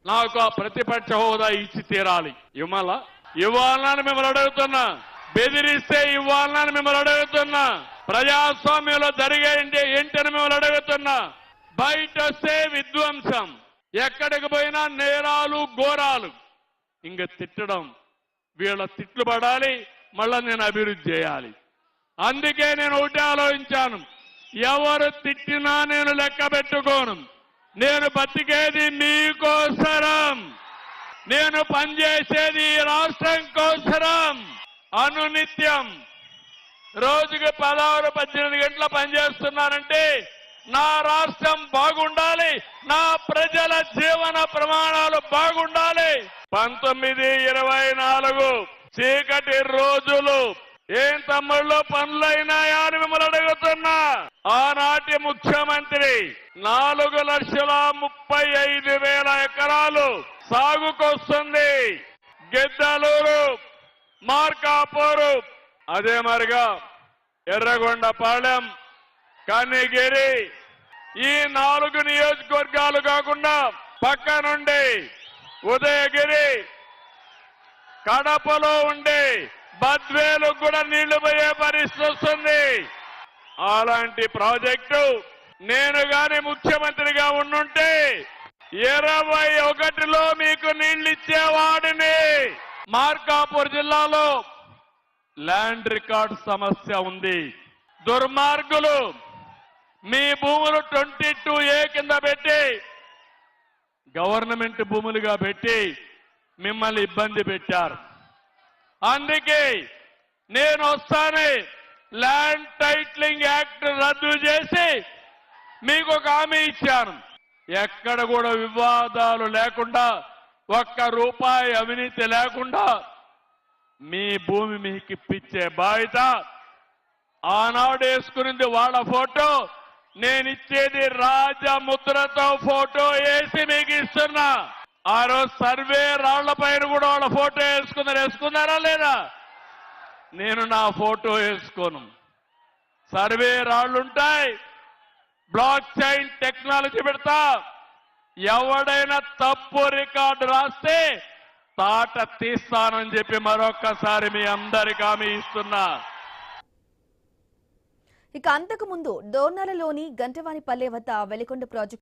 నాకు ఆ ప్రతిపక్ష హోదా ఇచ్చి తీరాలి. ఇవ్వాలని మిమ్మల్ని అడుగుతున్నా. బెదిరిస్తే ఇవ్వాలని మిమ్మల్ని అడుగుతున్నా. ప్రజాస్వామ్యంలో జరిగే ఏంటని మిమ్మల్ని అడుగుతున్నా. బయట వస్తే విధ్వంసం, ఎక్కడికి పోయినా నేరాలు ఘోరాలు. ఇంక తిట్టడం, వీళ్ళ తిట్లు పడాలి, మళ్ళా నేను అభివృద్ధి చేయాలి. అందుకే నేను ఒకటే ఆలోచించాను, ఎవరు తిట్టినా నేను లెక్క పెట్టుకోను. నేను బతికేది మీకోసరం, నేను పనిచేసేది ఈ రాష్ట్రం కోసరం. అనునిత్యం రోజుకి 16-18 గంటల పనిచేస్తున్నానంటే నా రాష్ట్రం బాగుండాలి, నా ప్రజల జీవన ప్రమాణాలు బాగుండాలి. 19-24 చీకటి రోజులు ఏం తమ్ముళ్ళు పనులైనాయా అని మిమ్మల్ని అడుగుతున్నా. ఆనాటి ముఖ్యమంత్రి 4,35,000 ఎకరాలు సాగుకొస్తుంది. గిద్దలూరు, మార్కాపూరు, అదే మరిగా ఎర్రగొండపాలెం, కనిగిరి, ఈ 4 నియోజకవర్గాలు కాకుండా పక్క నుండి ఉదయగిరి, కడపలో ఉండే బద్వేలు కూడా నీళ్లు పోయే పరిస్థితి వస్తుంది. అలాంటి ప్రాజెక్టు నేను గాని ముఖ్యమంత్రిగా ఉండుంటే 21లో మీకు నీళ్లు ఇచ్చేవాడిని. మార్కాపూర్ జిల్లాలో ల్యాండ్ రికార్డ్ సమస్య ఉంది. దుర్మార్గులు మీ భూములు 22A కింద పెట్టి గవర్నమెంట్ భూములుగా పెట్టి మిమ్మల్ని ఇబ్బంది పెట్టారు. అందుకే నేను వస్తానే ల్యాండ్ టైటిలింగ్ యాక్ట్ రద్దు చేసి మీకు ఒక హామీ ఇచ్చాను. ఎక్కడ కూడా వివాదాలు లేకుండా, ఒక్క రూపాయి అవినీతి లేకుండా మీ భూమి మీకు ఇప్పించే బాధ్యత. ఆనాడు వేసుకునింది వాళ్ళ ఫోటో, నేను ఇచ్చేది రాజముద్రతో ఫోటో వేసి మీకు ఇస్తున్నా. ఆ రోజు సర్వే రాళ్ల పైన కూడా వాళ్ళ ఫోటో వేసుకున్నారా లేదా? నేను నా ఫోటో వేసుకోను. సర్వే రాళ్లుంటాయి, బ్లాక్ చైన్ టెక్నాలజీ పెడతా. ఎవడైనా తప్పు రికార్డు రాస్తే తాట తీస్తానని చెప్పి మరొక్కసారి మీ అందరికీ హామీ ఇస్తున్నా. ఇక అంతకు ముందు డోర్నలలోని గంటవానిపల్లె వద్ద వెలికొండ ప్రాజెక్టు